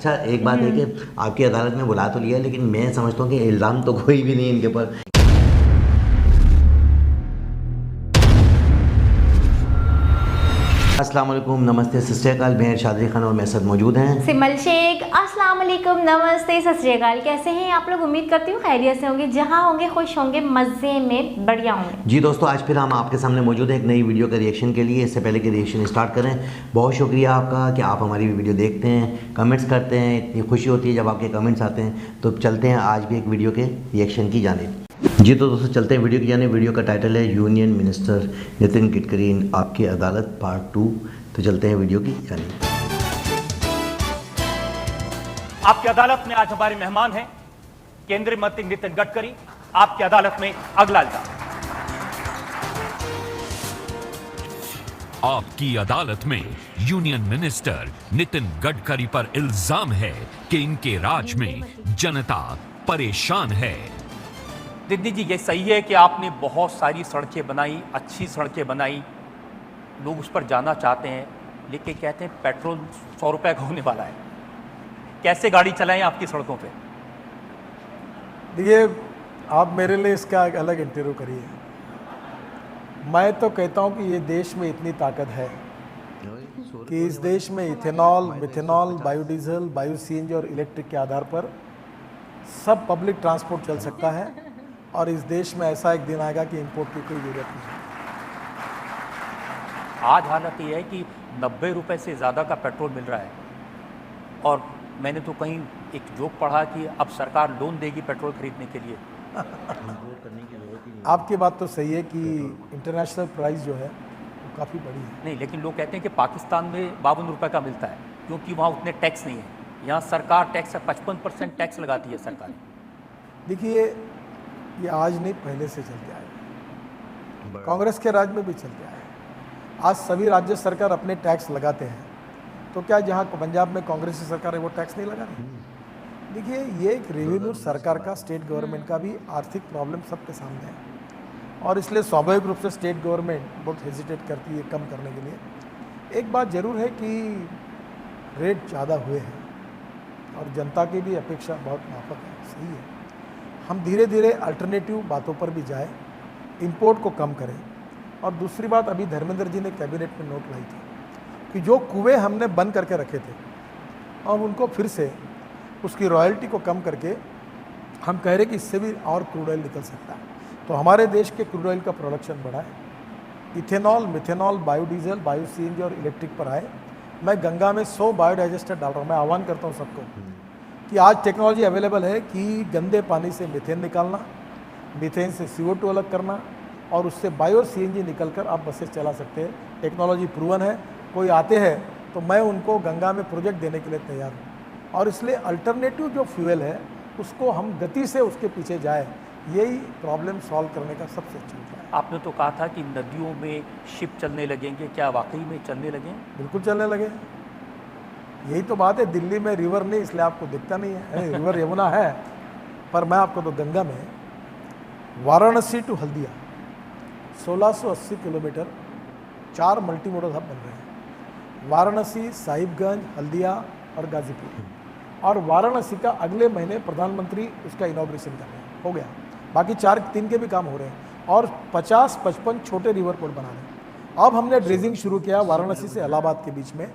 अच्छा एक बात है कि आपकी अदालत में बुला तो लिया, लेकिन मैं समझता हूँ कि इल्ज़ाम तो कोई भी नहीं इनके ऊपर। अस्सलाम वालेकुम, नमस्ते, सत श्री अकाल। मैं इरशाद अली खान और मेरे साथ मौजूद हैं सिमल शेख। अस्सलाम वालेकुम, नमस्ते, सत श्री अकाल। कैसे हैं आप लोग? उम्मीद करती हूँ खैरियत से होंगे, जहाँ होंगे खुश होंगे, मज़े में बढ़िया होंगे। जी दोस्तों, आज फिर हम आपके सामने मौजूद हैं एक नई वीडियो का रिएक्शन के लिए। इससे पहले कि रिएक्शन स्टार्ट करें, बहुत शुक्रिया आपका कि आप हमारी वीडियो देखते हैं, कमेंट्स करते हैं। इतनी खुशी होती है जब आपके कमेंट्स आते हैं। तो चलते हैं आज भी एक वीडियो के रिएक्शन की जानिब। जी तो दोस्तों चलते हैं वीडियो की जानिब। वीडियो का टाइटल है यूनियन मिनिस्टर नितिन गडकरी इन आपकी अदालत पार्ट 2। तो चलते हैं वीडियो की जानिब। आपकी अदालत में आज हमारे मेहमान हैं केंद्रीय मंत्री नितिन गडकरी। आपकी अदालत में अगला इल्जाम। आपकी अदालत में यूनियन मिनिस्टर नितिन गडकरी पर इल्जाम है कि इनके राज में जनता परेशान है। दीदी जी, ये सही है कि आपने बहुत सारी सड़कें बनाई, अच्छी सड़कें बनाई, लोग उस पर जाना चाहते हैं, लेकिन कहते हैं पेट्रोल 100 रुपए का होने वाला है। कैसे गाड़ी चलाएं आपकी सड़कों पे? देखिए, आप मेरे लिए इसका एक अलग इंटरव्यू करिए। मैं तो कहता हूं कि ये देश में इतनी ताकत है कि इस देश में ethanol, methanol, biodiesel, bio CNG और इलेक्ट्रिक के आधार पर सब पब्लिक ट्रांसपोर्ट चल सकता है। और इस देश में ऐसा एक दिन आएगा कि इंपोर्ट की कोई ज़रूरत नहीं। आज हालत ये है कि 90 रुपए से ज़्यादा का पेट्रोल मिल रहा है, और मैंने तो कहीं एक जोक पढ़ा कि अब सरकार लोन देगी पेट्रोल खरीदने के लिए। आपकी बात तो सही है कि इंटरनेशनल प्राइस जो है वो काफ़ी बड़ी है। नहीं, लेकिन लोग कहते हैं कि पाकिस्तान में 52 रुपए का मिलता है, क्योंकि वहाँ उतने टैक्स नहीं है। यहाँ सरकार टैक्स 55% टैक्स लगाती है सरकार। देखिए, ये आज नहीं, पहले से चलते आए, कांग्रेस के राज में भी चलते आए। आज सभी राज्य सरकार अपने टैक्स लगाते हैं, तो क्या जहाँ पंजाब में कांग्रेस की सरकार है वो टैक्स नहीं लगा रही? देखिए, ये एक रेवेन्यू सरकार का, स्टेट गवर्नमेंट का भी आर्थिक प्रॉब्लम सबके सामने है, और इसलिए स्वाभाविक रूप से स्टेट गवर्नमेंट बहुत हेजिटेट करती है कम करने के लिए। एक बात जरूर है कि रेट ज़्यादा हुए हैं और जनता की भी अपेक्षा बहुत माफक है, सही है। हम धीरे धीरे अल्टरनेटिव बातों पर भी जाए, इंपोर्ट को कम करें। और दूसरी बात, अभी धर्मेंद्र जी ने कैबिनेट में नोट लाई थी कि जो कुएं हमने बंद करके रखे थे, अब उनको फिर से उसकी रॉयल्टी को कम करके हम कह रहे कि इससे भी और क्रूड ऑयल निकल सकता है। तो हमारे देश के क्रूड ऑयल का प्रोडक्शन बढ़ा है। Ethanol, methanol, biodiesel, bio CNG और इलेक्ट्रिक पर आए। मैं गंगा में 100 बायोडाइजेस्टर डाल रहा हूँ। मैं आह्वान करता हूँ सबको कि आज टेक्नोलॉजी अवेलेबल है कि गंदे पानी से मीथेन निकालना, मीथेन से CO2 अलग करना, और उससे बायो सीएनजी निकलकर आप बसेस चला सकते हैं। टेक्नोलॉजी प्रूवन है। कोई आते हैं तो मैं उनको गंगा में प्रोजेक्ट देने के लिए तैयार हूँ। और इसलिए अल्टरनेटिव जो फ्यूल है उसको हम गति से उसके पीछे जाए, यही प्रॉब्लम सॉल्व करने का सबसे अच्छा उपाय है। आपने तो कहा था कि नदियों में शिप चलने लगेंगे, क्या वाकई में चलने लगे? बिल्कुल चलने लगे। यही तो बात है। दिल्ली में रिवर नहीं, इसलिए आपको दिखता नहीं है। रिवर यमुना है, पर मैं आपको तो गंगा में Varanasi to Haldia 1680 kilometre 4 multi modal hub बन रहे हैं। वाराणसी, साहिबगंज, हल्दिया और गाजीपुर। और वाराणसी का अगले महीने प्रधानमंत्री उसका इनॉग्रेशन कर रहे हैं, हो गया। बाकी 3 के भी काम हो रहे हैं, और 50-55 छोटे रिवर पोर्ट बना रहे हैं। अब हमने ड्रेजिंग शुरू किया वाराणसी से इलाहाबाद के बीच में,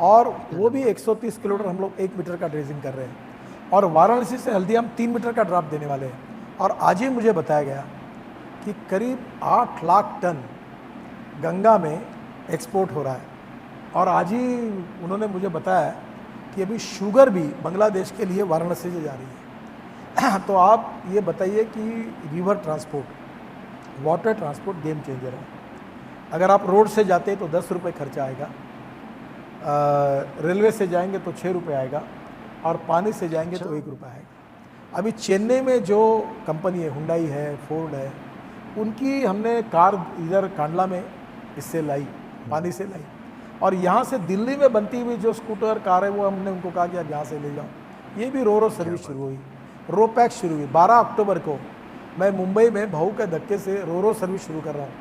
और वो भी 130 किलोमीटर हम लोग 1 मीटर का ड्रेजिंग कर रहे हैं। और वाराणसी से हल्दिया हम 3 मीटर का ड्रॉप देने वाले हैं। और आज ही मुझे बताया गया कि करीब 8 लाख टन गंगा में एक्सपोर्ट हो रहा है। और आज ही उन्होंने मुझे बताया कि अभी शुगर भी बांग्लादेश के लिए वाराणसी से जा रही है। तो आप ये बताइए कि river transport, water transport game changer है। अगर आप रोड से जाते तो 10 रुपये खर्चा आएगा, रेलवे से जाएंगे तो 6 रुपये आएगा, और पानी से जाएंगे तो 1 रुपया आएगा। अभी चेन्नई में जो कंपनी है, हुंडई है, फोर्ड है, उनकी हमने कार इधर कांडला में इससे लाई, पानी से लाई। और यहाँ से दिल्ली में बनती हुई जो स्कूटर कार है, वो हमने उनको कहा कि आप यहाँ से ले जाओ। ये भी रो सर्विस शुरू हुई, रो पैक शुरू हुई। 12 अक्टूबर को मैं मुंबई में भाऊ के धक्के से रो सर्विस शुरू कर रहा हूँ।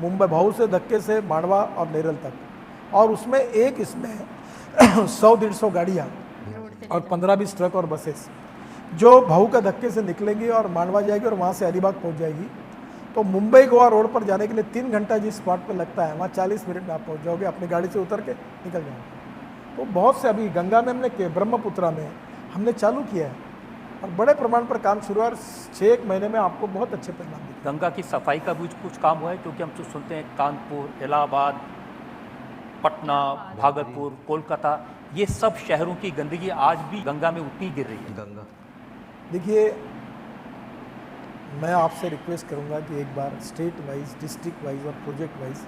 मुंबई भाऊ से धक्के से मांडवा और नेरल तक, और उसमें एक इसमें 100-150 गाड़ियाँ और 15-20 ट्रक और बसेस जो भाऊ का धक्के से निकलेंगी और मांडवा जाएगी और वहाँ से अलीबाग पहुँच जाएगी। तो मुंबई गोवा रोड पर जाने के लिए 3 घंटा जिस स्पॉट पर लगता है वहाँ 40 मिनट में आप पहुँच जाओगे, अपनी गाड़ी से उतर के निकल जाओगे। तो बहुत से अभी गंगा में हमने ब्रह्मपुत्रा में हमने चालू किया है और बड़े प्रमाण पर काम शुरू है और 6 महीने में आपको बहुत अच्छे परिणाम दिखेंगे। गंगा की सफाई का भी कुछ काम हुआ है? क्योंकि हम तो सुनते हैं कानपुर, इलाहाबाद, पटना, भागलपुर, कोलकाता, ये सब शहरों की गंदगी आज भी गंगा में उतनी गिर रही है। गंगा देखिए, मैं आपसे रिक्वेस्ट करूंगा कि एक बार स्टेट वाइज, डिस्ट्रिक्ट वाइज और प्रोजेक्ट वाइज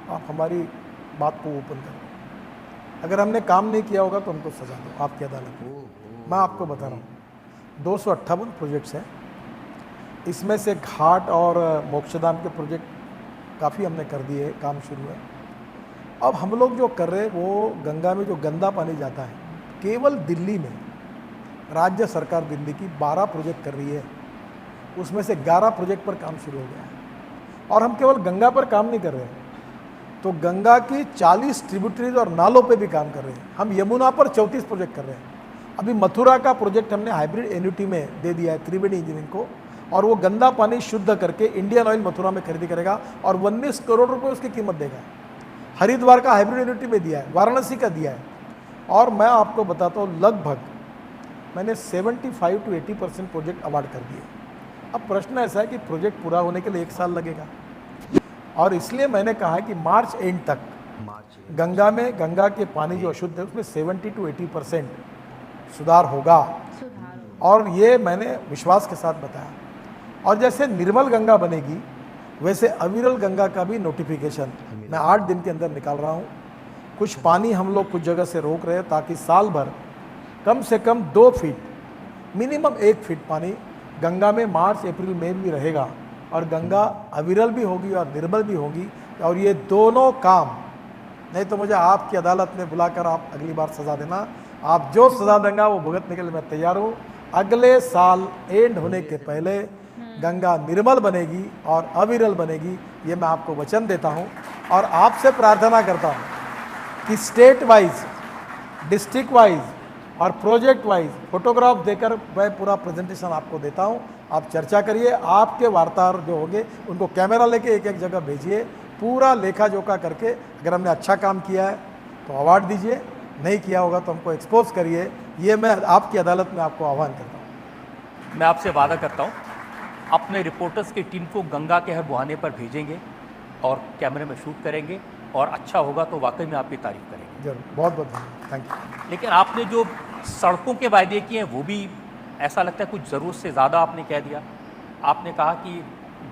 आप हमारी बात को ओपन करें। अगर हमने काम नहीं किया होगा तो हमको सजा दो आपकी अदालत में। मैं आपको बता रहा हूँ 258 प्रोजेक्ट्स हैं, इसमें से घाट और मोक्षधाम के प्रोजेक्ट काफ़ी हमने कर दिए, काम शुरू है। अब हम लोग जो कर रहे हैं वो गंगा में जो गंदा पानी जाता है, केवल दिल्ली में राज्य सरकार दिल्ली की 12 प्रोजेक्ट कर रही है, उसमें से 11 प्रोजेक्ट पर काम शुरू हो गया है। और हम केवल गंगा पर काम नहीं कर रहे हैं, तो गंगा की 40 ट्रिब्यूटरीज और नालों पे भी काम कर रहे हैं। हम यमुना पर 34 प्रोजेक्ट कर रहे हैं। अभी मथुरा का प्रोजेक्ट हमने हाइब्रिड एन्युटी में दे दिया है त्रिवेणी इंजीनियरिंग को, और वो गंदा पानी शुद्ध करके इंडियन ऑयल मथुरा में खरीदी करेगा और 19 करोड़ रुपये उसकी कीमत देगा। हरिद्वार का हाइब्रिड एन्युटी में दिया है, वाराणसी का दिया है। और मैं आपको बताता हूँ लगभग मैंने 75 to 80% प्रोजेक्ट अवार्ड कर दिए। अब प्रश्न ऐसा है कि प्रोजेक्ट पूरा होने के लिए 1 साल लगेगा, और इसलिए मैंने कहा है कि मार्च एंड तक गंगा में, गंगा के पानी जो अशुद्ध है उसमें 70 to 80% सुधार होगा। और ये मैंने विश्वास के साथ बताया। और जैसे निर्मल गंगा बनेगी वैसे अविरल गंगा का भी नोटिफिकेशन मैं 8 दिन के अंदर निकाल रहा हूँ। कुछ पानी हम लोग कुछ जगह से रोक रहे हैं ताकि साल भर कम से कम 2 फीट, मिनिमम 1 फीट पानी गंगा में मार्च अप्रैल में भी रहेगा, और गंगा अविरल भी होगी और निर्मल भी होगी। और ये दोनों काम, नहीं तो मुझे आपकी अदालत में बुलाकर आप अगली बार सज़ा देना। आप जो सज़ा देंगे वो भुगतने के लिए मैं तैयार हूँ। अगले साल एंड होने के पहले गंगा निर्मल बनेगी और अविरल बनेगी, ये मैं आपको वचन देता हूँ। और आपसे प्रार्थना करता हूँ कि स्टेट वाइज, डिस्ट्रिक्ट वाइज और प्रोजेक्ट वाइज फोटोग्राफ देकर मैं पूरा प्रेजेंटेशन आपको देता हूँ। आप चर्चा करिए, आपके वार्ताहर जो होंगे उनको कैमरा लेके एक जगह भेजिए, पूरा लेखा जोखा करके अगर हमने अच्छा काम किया है तो अवार्ड दीजिए, नहीं किया होगा तो हमको एक्सपोज करिए। ये मैं आपकी अदालत में आपको आह्वान करता हूँ। मैं आपसे वादा करता हूँ अपने रिपोर्टर्स की टीम को गंगा के हर बुहाने पर भेजेंगे और कैमरे में शूट करेंगे, और अच्छा होगा तो वाकई में आपकी तारीफ करेंगे। जरूर, बहुत बहुत धन्यवाद, थैंक यू। लेकिन आपने जो सड़कों के वायदे किए हैं वो भी ऐसा लगता है कुछ ज़रूरत से ज़्यादा आपने कह दिया। आपने कहा कि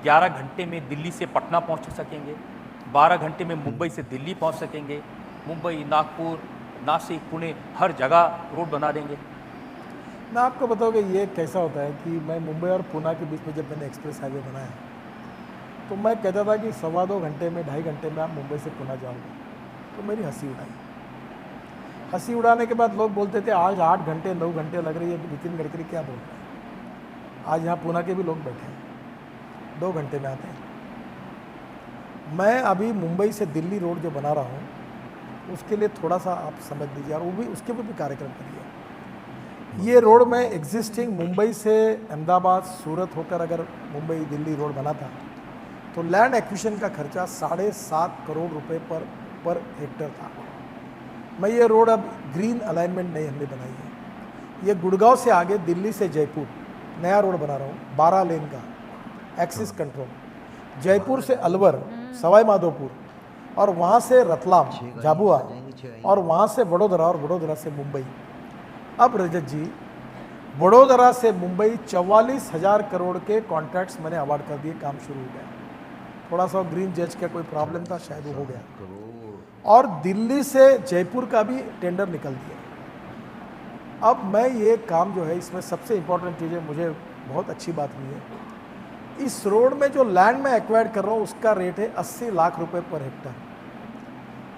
11 घंटे में दिल्ली से पटना पहुंच सकेंगे, 12 घंटे में मुंबई से दिल्ली पहुंच सकेंगे, मुंबई, नागपुर, नासिक, पुणे, हर जगह रोड बना देंगे। मैं आपको बताऊँ कि ये कैसा होता है कि मैं मुंबई और पुणे के बीच में जब मैंने एक्सप्रेस हाईवे बनाया तो मैं कहता था कि 1.25 घंटे में, 2.5 घंटे में आप मुंबई से पुणे जाओगे, तो मेरी हंसी उड़ाई। हंसी उड़ाने के बाद लोग बोलते थे आज 8 घंटे 9 घंटे लग रही है, नितिन गडकरी क्या बोल रहे हैं। आज यहाँ पुणे के भी लोग बैठे हैं, 2 घंटे में आते हैं। मैं अभी मुंबई से दिल्ली रोड जो बना रहा हूँ उसके लिए थोड़ा सा आप समझ लीजिए, और वो भी उसके ऊपर भी कार्यक्रम करिए। ये रोड में एग्जिस्टिंग मुंबई से अहमदाबाद, सूरत होकर अगर मुंबई दिल्ली रोड बना था तो लैंड एक्विजिशन का खर्चा 7.5 करोड़ रुपए पर हेक्टर था। मैं ये रोड अब ग्रीन अलाइनमेंट नहीं हमने बनाई है। ये गुड़गांव से आगे दिल्ली से जयपुर नया रोड बना रहा हूँ, 12 लेन का एक्सिस कंट्रोल, जयपुर से अलवर, सवाई माधोपुर, और वहाँ से रतलाम, झाबुआ, और वहाँ से वडोदरा, और वडोदरा से मुंबई। अब रजत जी, वडोदरा से मुंबई 44,000 करोड़ के कॉन्ट्रैक्ट्स मैंने अवार्ड कर दिए, काम शुरू हो गया। थोड़ा सा ग्रीन जज का कोई प्रॉब्लम था, शायद वो हो गया। और दिल्ली से जयपुर का भी टेंडर निकल दिया। अब मैं ये काम जो है, इसमें सबसे इम्पोर्टेंट चीज़ है, मुझे बहुत अच्छी बात हुई है, इस रोड में जो लैंड मैं एक्वायर कर रहा हूँ उसका रेट है 80 लाख रुपए पर हेक्टर।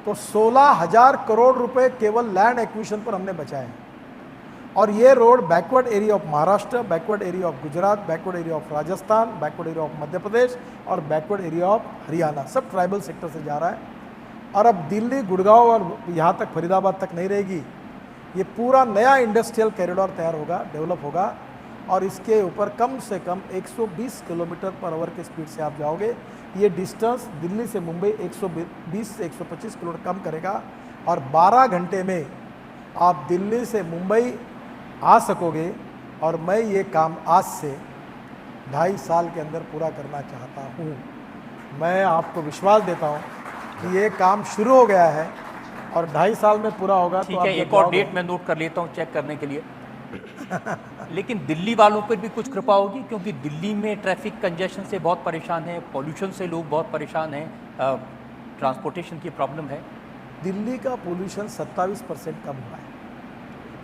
तो 16,000 करोड़ रुपए केवल लैंड एक्विजिशन पर हमने बचाए हैं। और ये road backward area of Maharashtra, backward area of Gujarat, backward area of Rajasthan, backward area of Madhya Pradesh और बैकवर्ड एरिया ऑफ हरियाणा, सब ट्राइबल सेक्टर से जा रहा है। और अब दिल्ली, गुड़गांव और यहाँ तक फरीदाबाद तक नहीं रहेगी, ये पूरा नया इंडस्ट्रियल कॉरिडोर तैयार होगा, डेवलप होगा और इसके ऊपर कम से कम 120 किलोमीटर पर आवर के स्पीड से आप जाओगे। ये डिस्टेंस दिल्ली से मुंबई 120 से 125 किलोमीटर कम करेगा और 12 घंटे में आप दिल्ली से मुंबई आ सकोगे। और मैं ये काम आज से 2.5 साल के अंदर पूरा करना चाहता हूँ। मैं आपको विश्वास देता हूँ कि ये काम शुरू हो गया है और 2.5 साल में पूरा होगा। ठीक तो है, एक और डेट मैं नोट कर लेता हूँ चेक करने के लिए। लेकिन दिल्ली वालों पर भी कुछ कृपा होगी, क्योंकि दिल्ली में ट्रैफिक कंजेशन से बहुत परेशान है, पॉल्यूशन से लोग बहुत परेशान हैं, ट्रांसपोर्टेशन की प्रॉब्लम है। दिल्ली का पोल्यूशन 27% कम हुआ है।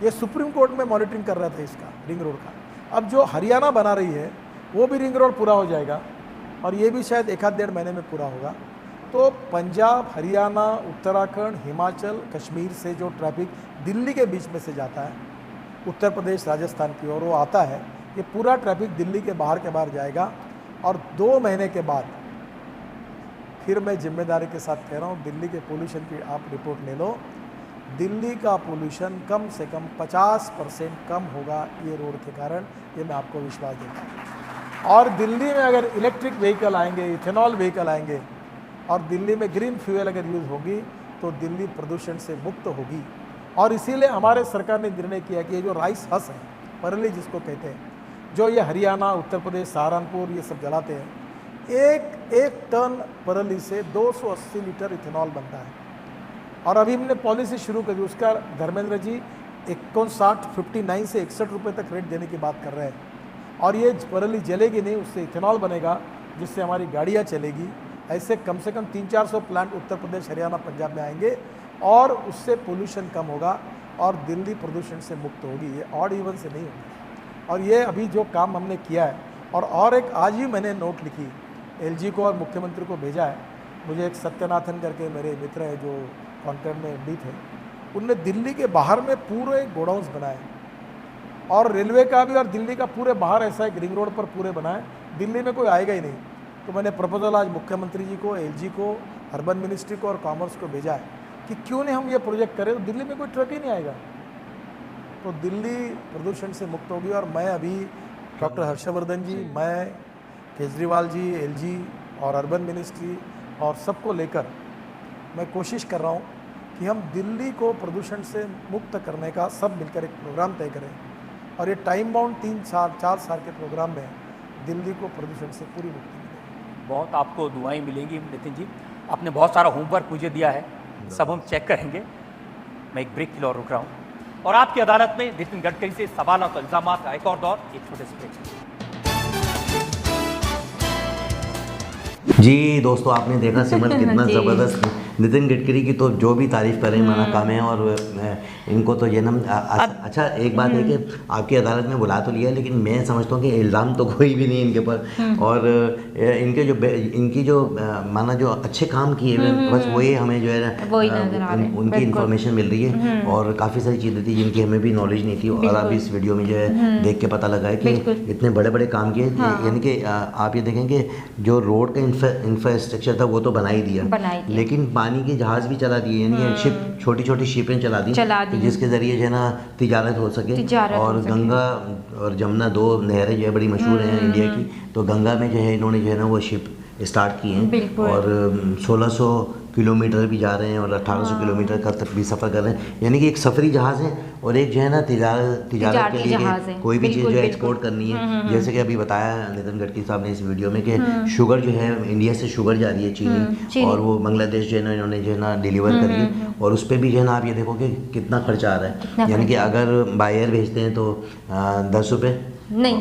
ये सुप्रीम कोर्ट में मॉनिटरिंग कर रहा था इसका, रिंग रोड का। अब जो हरियाणा बना रही है वो भी रिंग रोड पूरा हो जाएगा और ये भी शायद 1-1.5 महीने में पूरा होगा। तो पंजाब, हरियाणा, उत्तराखंड, हिमाचल, कश्मीर से जो ट्रैफिक दिल्ली के बीच में से जाता है उत्तर प्रदेश, राजस्थान की ओर वो आता है, ये पूरा ट्रैफिक दिल्ली के बाहर जाएगा। और 2 महीने के बाद फिर मैं जिम्मेदारी के साथ कह रहा हूँ, दिल्ली के पोल्यूशन की आप रिपोर्ट ले लो। दिल्ली का पोल्यूशन कम से कम 50% कम होगा ये रोड के कारण, ये मैं आपको विश्वास देता हूँ। और दिल्ली में अगर इलेक्ट्रिक व्हीकल आएंगे, इथेनॉल व्हीकल आएंगे और दिल्ली में ग्रीन फ्यूल अगर यूज़ होगी तो दिल्ली प्रदूषण से मुक्त होगी। और इसीलिए हमारे सरकार ने निर्णय किया कि ये जो राइस हस है, परली जिसको कहते हैं, जो ये हरियाणा, उत्तर प्रदेश, सहारनपुर ये सब जलाते हैं, एक टन परली से 280 लीटर इथेनॉल बनता है। और अभी हमने पॉलिसी शुरू कर दी, उसका धर्मेंद्र जी 59 से 61 रुपये तक रेट देने की बात कर रहे हैं। और ये परली जलेगी नहीं, उससे इथेनॉल बनेगा जिससे हमारी गाड़ियाँ चलेगी। ऐसे कम से कम 300-400 प्लांट उत्तर प्रदेश, हरियाणा, पंजाब में आएंगे और उससे पोल्यूशन कम होगा और दिल्ली प्रदूषण से मुक्त होगी। ये ऑड इवन से नहीं होगी। और ये अभी जो काम हमने किया है, और एक आज ही मैंने नोट लिखी, एलजी को और मुख्यमंत्री को भेजा है। मुझे एक सत्यनाथन करके मेरे मित्र है जो कॉन्ट्रैक्ट में एमडी थे, उनने दिल्ली के बाहर में पूरे गोडाउन्स बनाए और रेलवे का भी, और दिल्ली का पूरे बाहर ऐसा एक रिंग रोड पर पूरे बनाए, दिल्ली में कोई आएगा ही नहीं। तो मैंने प्रपोजल आज मुख्यमंत्री जी को, एलजी को, अर्बन मिनिस्ट्री को और कॉमर्स को भेजा है कि क्यों नहीं हम ये प्रोजेक्ट करें, तो दिल्ली में कोई ट्रक ही नहीं आएगा, तो दिल्ली प्रदूषण से मुक्त होगी। और मैं अभी डॉक्टर हर्षवर्धन जी, मैं, केजरीवाल जी, एलजी और अर्बन मिनिस्ट्री और सबको लेकर मैं कोशिश कर रहा हूँ कि हम दिल्ली को प्रदूषण से मुक्त करने का सब मिलकर एक प्रोग्राम तय करें। और ये टाइम बाउंड 3-4 साल के प्रोग्राम में दिल्ली को प्रदूषण से पूरी मुक्ति मिलेगी। बहुत आपको दुआएं मिलेंगी नितिन जी, आपने बहुत सारा होमवर्क मुझे दिया है, सब हम चेक करेंगे। मैं एक ब्रेक के लिए और रुक रहा हूँ और आपकी अदालत में नितिन गडकरी से सवाल और इल्जाम का एक और दौर, एक छोटे से ब्रेक। जी दोस्तों, आपने देखा सिमर कितना ज़बरदस्त, नितिन गडकरी की तो जो भी तारीफ़ करें माना कम है। और इनको तो ये ना अच्छा एक बात है कि आपकी अदालत में बुला तो लिया, लेकिन मैं समझता हूँ कि इल्ज़ाम तो कोई भी नहीं इनके ऊपर। और इनकी जो माना जो अच्छे काम किए बस वही हमें जो है ना उनकी इन्फॉर्मेशन मिल रही है। और काफ़ी सारी चीज़ें थी जिनकी हमें भी नॉलेज नहीं थी और अभी इस वीडियो में जो है देख के पता लगा है कि इतने बड़े बड़े काम किए। यानी कि आप ये देखें कि जो रोड का इंफ्रास्ट्रक्चर था वो तो बना ही दिया, लेकिन पानी के जहाज भी चला दिए, यानी कि शिप, छोटी छोटी शिपें चला दी जिसके ज़रिए जो है ना तिजारत हो सके। और गंगा और जमुना 2 नहरें जो है बड़ी मशहूर हैं इंडिया की, तो गंगा में जो है इन्होंने जो है ना वो शिप स्टार्ट की हैं और 1600 किलोमीटर भी जा रहे हैं और 1800 किलोमीटर का तक भी सफ़र कर रहे हैं। यानी कि एक सफरी जहाज़ है और एक जो है ना तिजारत के लिए कोई भी चीज़ जो है एक्सपोर्ट करनी है। जैसे कि अभी बताया नितिन गडकरी साहब ने इस वीडियो में कि शुगर जो है इंडिया से शुगर जा रही है चीनी, और वो बांग्लादेश जो है ना इन्होंने जो है ना डिलीवर करी है। और उस पर भी जो है ना आप ये देखो कि कितना खर्चा आ रहा है। यानी कि अगर बाय एयर भेजते हैं तो 10 रुपये नहीं,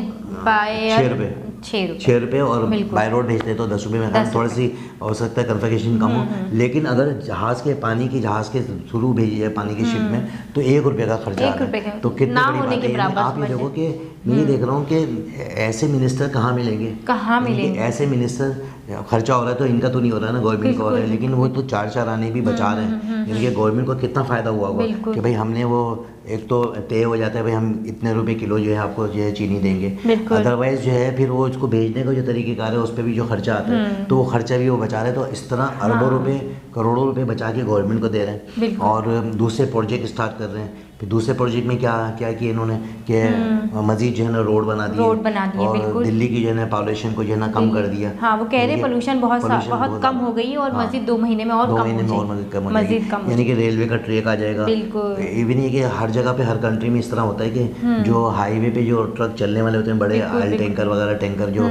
6 रुपये और बाय रोड भेजते हैं तो 10 रुपये में थोड़ी सी हो सकता है कन्फिगरेशन कम हो। लेकिन अगर जहाज़ के जहाज़ के थ्रू भेजी जाए पानी की शिप में तो 1 रुपये का खर्चा आ रहा है। तो कितनी बड़ी बात है। आप ये देखो कि मैं ये देख रहा हूँ कि ऐसे मिनिस्टर कहाँ मिलेंगे, ऐसे मिनिस्टर खर्चा हो रहा है तो इनका तो नहीं हो रहा है ना, गवर्नमेंट का हो रहा है, लेकिन वो तो 4 आने भी बचा रहे हैं। यानी कि गवर्नमेंट को कितना फ़ायदा हुआ होगा कि भाई हमने वो एक तो तय हो जाता है भाई हम इतने रुपए किलो जो है आपको जो है चीनी देंगे। अदरवाइज जो है फिर वो उसको भेजने का जो तरीक़ेकार है उस पर भी जो खर्चा आता है तो वो खर्चा भी वो बचा रहे हैं। तो इस तरह अरबों रुपए, करोड़ों रुपए बचा के गवर्नमेंट को दे रहे हैं और दूसरे प्रोजेक्ट स्टार्ट कर रहे हैं। फिर दूसरे प्रोजेक्ट में क्या क्या किया इन्होंने कि मजीद जो है ना रोड बना दिए, और बिल्कुल। दिल्ली की जो है ना पॉल्यूशन को जो है ना कम कर दिया। हाँ, वो कह रहे हैं पोल्यूशन बहुत कम हो गई और मजीद 2 महीने में और मजीद कम हो जाएगी, यानी कि रेलवे का ट्रैक आ जाएगा। इवन ये कि हर जगह पे हर कंट्री में इस तरह होता है कि जो हाईवे पे जो ट्रक चलने वाले होते हैं, बड़े ऑयल टैंकर वगैरह टैंकर जो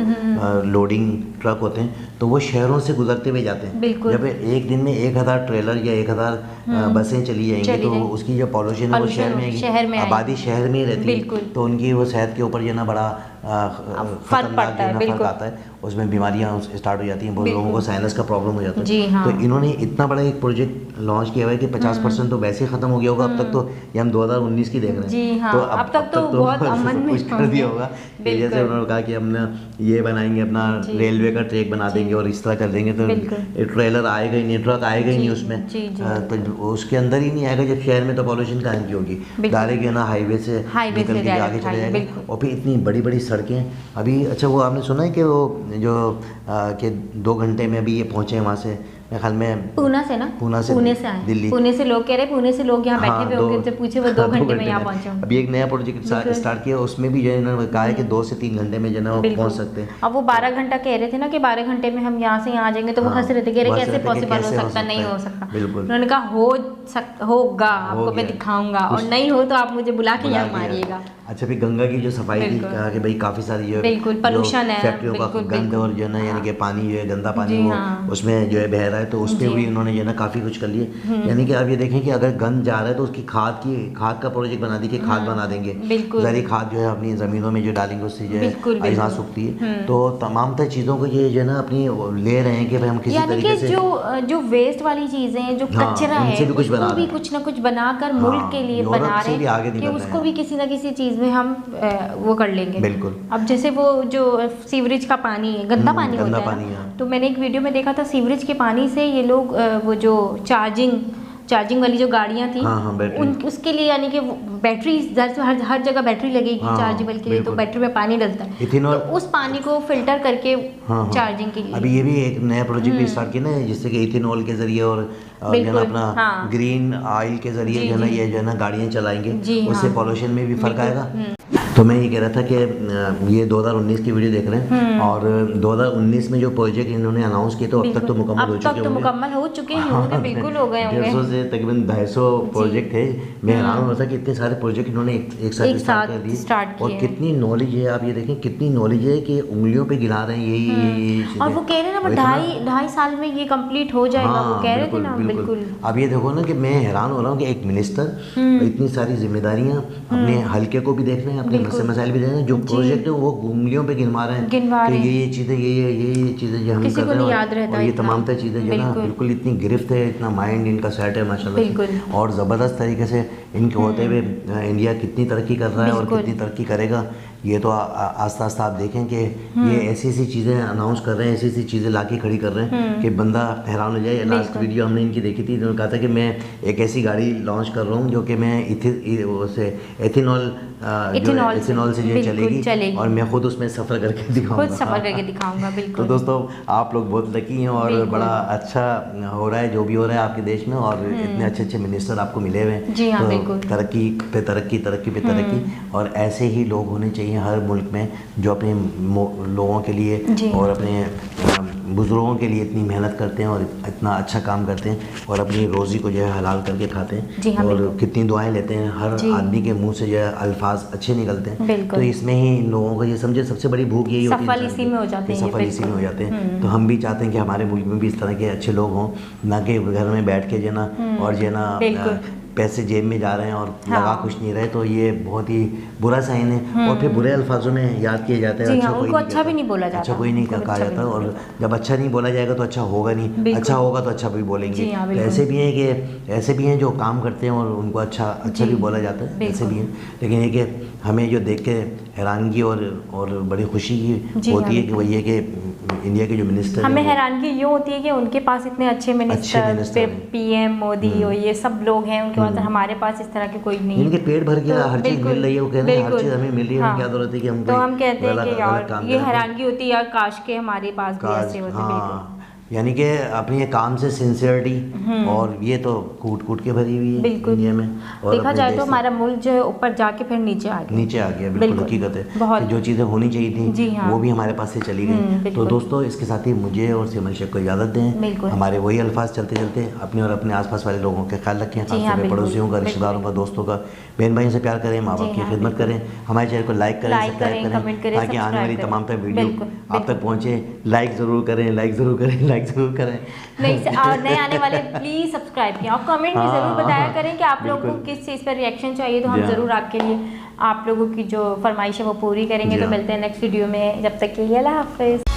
लोडिंग ट्रक होते हैं, तो वो शहरों से गुजरते हुए जाते हैं। जब एक दिन में 1000 ट्रेलर या 1000 बसें चली जाएंगी तो उसकी जो पॉल्यूशन है वो शहर में आएगी, आबादी शहर में ही रहती है, तो उनकी वो सेहत के ऊपर जो है ना बड़ा फर्क पड़ता है, फर्क आता है, उसमें बीमारियां स्टार्ट हो जाती हैं, बहुत लोगों को साइनस का प्रॉब्लम हो जाता है। जी हाँ। तो इन्होंने इतना बड़ा एक प्रोजेक्ट लॉन्च किया हुआ है कि 50% तो वैसे ही खत्म हो गया होगा अब तक, तो ये हम 2019 की देख रहे हैं। जी हाँ, तो अब तक तो बहुत अमन में कुछ कर दिया होगा। जैसे उन्होंने कहा कि हमने ये बनाएंगे, अपना रेलवे का ट्रैक बना देंगे और इस तरह कर देंगे, तो ट्रेलर आएगा ही नहीं, ट्रक आएगा ही नहीं उसमें, तो उसके अंदर ही नहीं आएगा। जब शहर में तो पॉल्यूशन कहाँ की होगी, डायरेक्ट है ना हाईवे से निकल के आगे चले जाएगा। और फिर इतनी बड़ी बड़ी सड़कें अभी, अच्छा वो आपने सुना है कि वो जो कि 2 घंटे में अभी ये पहुंचे वहाँ से, मेरे ख्याल में पुणे से आए दिल्ली, पुणे से लोग कह रहे पुणे से लोग यहाँ बैठे हुए होंगे, उनसे पूछे वो 2 घंटे में यहाँ पहुंचे। अभी एक नया प्रोजेक्ट स्टार्ट किया, उसमें भी जो है इन्होंने कहा है कि 2 से 3 घंटे में जो है वो पहुंच सकते हैं। अब वो 12 घंटा कह रहे थे ना कि 12 घंटे में हम यहाँ से यहाँ आ जाएंगे, तो वो हंस रहे थे, कह रहे कैसे पॉसिबल हो सकता, नहीं हो सकता। उन्होंने कहा होगा, आपको मैं दिखाऊंगा, और नहीं हो तो आप मुझे बुला के यहाँ मारिएगा। अच्छा, फिर गंगा की जो सफाई थी, कहा कि भाई काफ़ी सारी जो पोल्यूशन है, फैक्ट्रियों का गंद और जो है ना, यानी कि पानी जो है गंदा पानी वो उसमें जो है बह रहा है, तो उस पर भी इन्होंने जो है ना काफ़ी कुछ कर लिए। यानी कि आप ये देखें कि अगर गंद जा रहा है तो उसकी खाद का प्रोजेक्ट बना दी कि खाद बना देंगे, जरी खाद जो है अपनी ज़मीनों में जो डालेंगे उससे जो है अजनास उगती है। तो तमाम तरह चीज़ों को ये जो है ना अपनी ले रहे हैं कि भाई हम किसी तरीके से जो वेस्ट वाली चीज़ें हैं, जो कचरा है, उसको भी कुछ ना कुछ बनाकर मुल्क के लिए बना रहे हैं कि उसको भी किसी ना किसी चीज़ में हम वो कर लेंगे। बिल्कुल। अब जैसे वो जो सीवरेज का पानी है, गंदा पानी होता है ना, तो मैंने एक वीडियो में देखा था, सीवरेज के पानी से ये लोग वो जो चार्जिंग वाली जो गाड़ियाँ थी, उसके लिए यानी कि बैटरी हर जगह बैटरी लगेगी चार्जेबल के लिए, तो बैटरी में पानी डलता है, तो उस पानी को फिल्टर करके चार्जिंग के लिए अभी ये भी एक नया प्रोजेक्ट भी स्टार्ट किया ना, जिससे कि इथेनॉल के जरिए और जो है ना अपना ग्रीन ऑयल के जरिए जो है ना ये जो है ना गाड़ियाँ चलाएंगे, उससे पॉल्यूशन में भी फर्क आएगा। तो मैं ये कह रहा था कि ये 2019 की वीडियो देख रहे हैं, और 2019 में जो प्रोजेक्ट इन्होंने अनाउंस किए तो अब तक तो मुकम्मल हो चुके होंगे, बिल्कुल हो गए होंगे। 150 से तकरीबन 250 प्रोजेक्ट थे। मैं हैरान हो रहा था कि इतने सारे प्रोजेक्ट इन्होंने एक साथ स्टार्ट कर दिए, और कितनी नॉलेज है, आप ये देखें कितनी नॉलेज है कि उंगलियों पे गिना रहे हैं यही। और वो कह रहे हैं ना 2.5 साल में ये कंप्लीट हो जाएगा, वो कह रहे थे ना। बिल्कुल। अब ये देखो ना कि मैं हैरान हो रहा हूँ कि एक मिनिस्टर इतनी सारी जिम्मेदारियाँ अपने हल्के को भी देख रहे हैं, अपने मसाइल भी देख रहे हैं, जो प्रोजेक्ट है वो उंगलियों पे गिनवा रहे हैं कि ये चीज़ें ये चीज़ें जो हम कर रहे हैं, और ये तमाम तरह चीज़ें जो ना बिल्कुल इतनी गिरफ्त है, इतना माइंड इनका सेट है माशाल्लाह, और ज़बरदस्त तरीके से इनके होते हुए इंडिया कितनी तरक्की कर रहा है और कितनी तरक्की करेगा, ये तो आस्ता आस्ता आप देखें कि ये ऐसी ऐसी चीज़ें अनाउंस कर रहे हैं, ऐसी ऐसी चीज़ें लाके खड़ी कर रहे हैं कि बंदा हैरान हो जाए। लास्ट वीडियो हमने इनकी देखी थी, इन्होंने कहा था कि मैं एक ऐसी गाड़ी लॉन्च कर रहा हूँ जो कि मैं एथेनॉल से जो चलेगी, और मैं खुद उसमें सफ़र करके दिखाऊंगा। बिल्कुल। तो दोस्तों आप लोग बहुत लकी हैं, और बड़ा अच्छा हो रहा है जो भी हो रहा है आपके देश में, और इतने अच्छे अच्छे मिनिस्टर आपको मिले हुए हैं। तो तरक्की पे तरक्की, और ऐसे ही लोग होने चाहिए हर मुल्क में जो अपने लोगों के लिए और अपने बुज़ुर्गों के लिए इतनी मेहनत करते हैं और इतना अच्छा काम करते हैं, और अपनी रोज़ी को जो है हलाल करके खाते हैं, और कितनी दुआएं लेते हैं। हर आदमी के मुंह से जो है अल्फाज अच्छे निकलते हैं, तो इसमें ही इन लोगों को ये समझे सबसे बड़ी भूख यही होती है, सफल इसी में हो जाते हैं। तो हम भी चाहते हैं कि हमारे मुल्क में भी इस तरह के अच्छे लोग हों, ना कि घर में बैठ के जो ना और जो ना पैसे जेब में जा रहे हैं और लगा कुछ नहीं रहे, तो ये बहुत ही बुरा साइन है। और फिर बुरे अल्फाजों में याद किए जाते हैं, अच्छा भी नहीं बोला जाता, अच्छा कोई नहीं कहा जाता, और जब अच्छा नहीं बोला जाएगा तो अच्छा होगा नहीं, अच्छा होगा तो अच्छा भी बोलेंगे। तो ऐसे भी हैं जो काम करते हैं और उनको अच्छा भी बोला जाता है, ऐसे भी हैं। लेकिन ये कि हमें जो देख के हैरानगी और बड़ी खुशी की होती है कि वही है कि इंडिया के जो मिनिस्टर, हमें हैरानगी ये होती है कि उनके पास इतने अच्छे मिनिस्टर पीएम मोदी और ये सब लोग हैं, उनके पास, हमारे पास इस तरह के कोई नहीं है। इनके पेट भर गया, हर चीज़ मिल रही है, वो कह रहे हैं हर चीज़ हमें मिल रही है, क्या जरूरत है कि हम, तो हम कहते हैं कि यार ये हैरानगी होती है यार, काश के हमारे पास भी ऐसे होते। यानी कि अपनी ये काम से सिंसियरिटी, और ये तो कूट कूट के भरी हुई है इंडिया में। और देखा जाए तो हमारा मुल्क जो है ऊपर जाके फिर नीचे आ गया। बिल्कुल हकीकत है कि जो चीज़ें होनी चाहिए थी वो भी हमारे पास से चली गई। तो दोस्तों इसके साथ ही मुझे और सिमरन शेख को इजाज़त दें। हमारे वही अल्फाज चलते चलते अपने और अपने आसपास वाले लोगों का ख्याल रखें, खासतौर पर पड़ोसियों का, रिश्तेदारों का, दोस्तों का, बहन भाइयों से प्यार करें, माँ बाप की खिदमत करें, हमारे चैनल को लाइक करें, सब्सक्राइब करें, ताकि आने वाली तमाम वीडियो आप तक पहुँचे। लाइक ज़रूर करें, लाइक ज़रूर करें, लाइक ज़रूर करें। नए आने वाले प्लीज सब्सक्राइब किया और कमेंट में जरूर बताया करें कि आप लोगों को किस चीज़ पर रिएक्शन चाहिए, तो हम जरूर आपके लिए आप लोगों की जो फरमाइश है वो पूरी करेंगे। तो मिलते हैं नेक्स्ट वीडियो में, जब तक के लिए अल्लाह हाफिज़।